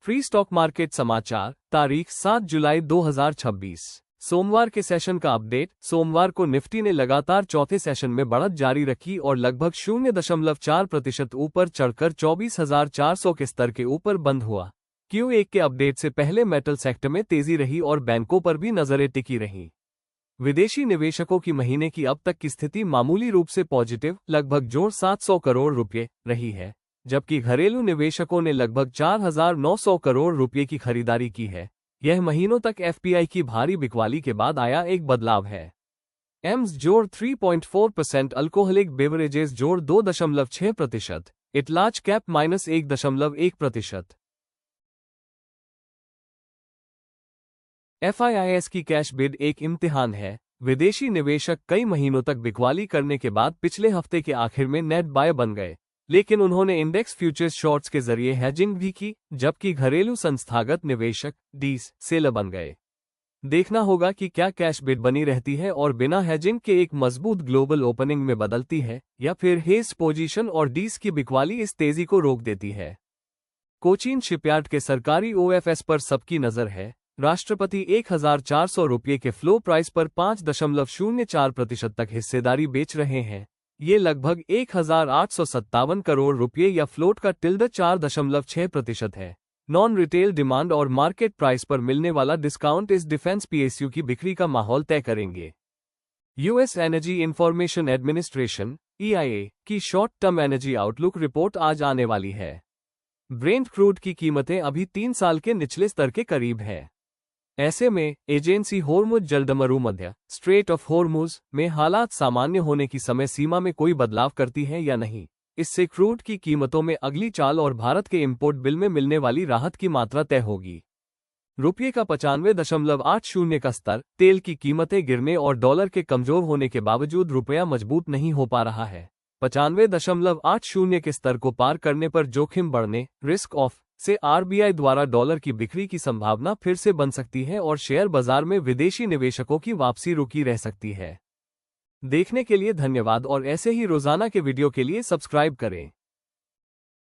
Free stock market समाचार, तारीख 7 जुलाई 2026। सोमवार के सेशन का अपडेट। सोमवार को निफ्टी ने लगातार चौथे सेशन में बढ़त जारी रखी और लगभग 0.4% ऊपर चढ़कर 24,400 के स्तर के ऊपर बंद हुआ। Q1 के अपडेट से पहले मेटल सेक्टर में तेजी रही और बैंकों पर भी नजरें टिकी रहीं। विदेशी निवेशकों की महीने की अब तक की स्थिति मामूली रूप से पॉजिटिव, लगभग जोड़ 700 करोड़ रुपये रही है, जबकि घरेलू निवेशकों ने लगभग 4,900 करोड़ रुपये की खरीदारी की है। यह महीनों तक एफपीआई की भारी बिकवाली के बाद आया एक बदलाव है। एम्स जोड़ 3.4%, अल्कोहलिक बेवरेजेस जोड़ 2.6%, इट लार्ज कैप -1.1%। FIIs की कैश बिड एक इम्तिहान है। विदेशी निवेशक कई महीनों तक बिकवाली करने के बाद पिछले हफ्ते के आखिर में नेट बाय बन गए, लेकिन उन्होंने इंडेक्स फ्यूचर्स शॉर्ट्स के जरिए हेजिंग भी की, जबकि घरेलू संस्थागत निवेशक डीस सेलर बन गए। देखना होगा कि क्या कैश बिड बनी रहती है और बिना हेजिंग के एक मजबूत ग्लोबल ओपनिंग में बदलती है, या फिर हेज पोजीशन और डीस की बिकवाली इस तेजी को रोक देती है। कोचीन शिपयार्ड के सरकारी OFS पर सबकी नजर है। राष्ट्रपति 1,400 रुपये के फ्लो प्राइस पर 5.04% तक हिस्सेदारी बेच रहे हैं। ये लगभग 1,857 करोड़ रुपये या फ्लोट का टिल्ड 4.6% है। नॉन रिटेल डिमांड और मार्केट प्राइस पर मिलने वाला डिस्काउंट इस डिफेंस PSU की बिक्री का माहौल तय करेंगे। US energy information administration EIA की short term energy outlook report आज आने वाली है। ब्रेंट क्रूड की कीमतें अभी 3 साल के निचले स्तर के करीब है। ऐसे में एजेंसी होर्मुज जलडमरू मध्य स्ट्रेट ऑफ होर्मुज में हालात सामान्य होने की समय सीमा में कोई बदलाव करती है या नहीं, इससे क्रूड की कीमतों में अगली चाल और भारत के इंपोर्ट बिल में मिलने वाली राहत की मात्रा तय होगी। रुपये का 95.80 का स्तर, तेल की कीमतें गिरने और डॉलर के कमजोर होने के बावजूद रुपया मजबूत नहीं हो पा रहा है। 95.80 के स्तर को पार करने पर जोखिम बढ़ने रिस्क ऑफ से RBI द्वारा डॉलर की बिक्री की संभावना फिर से बन सकती है और शेयर बाजार में विदेशी निवेशकों की वापसी रुकी रह सकती है। देखने के लिए धन्यवाद और ऐसे ही रोजाना के वीडियो के लिए सब्सक्राइब करें।